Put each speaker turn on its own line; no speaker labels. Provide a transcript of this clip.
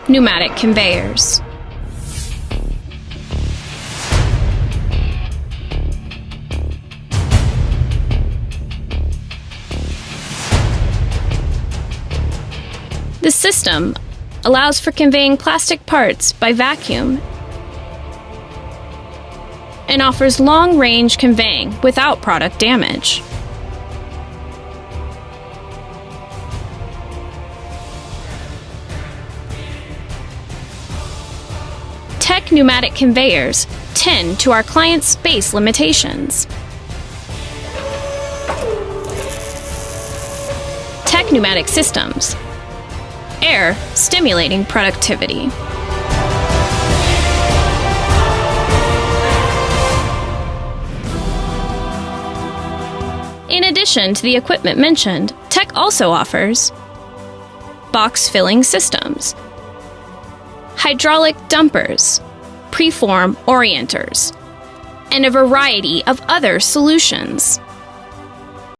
Pneumatic conveyors. The system allows for conveying plastic parts by vacuum and offers long-range conveying without product damage. Tech pneumatic conveyors tend to our clients' space limitations. Tech pneumatic systems. Air stimulating productivity. In addition to the equipment mentioned, Tech also offers box filling systems, hydraulic dumpers, preform orienters, and a variety of other solutions.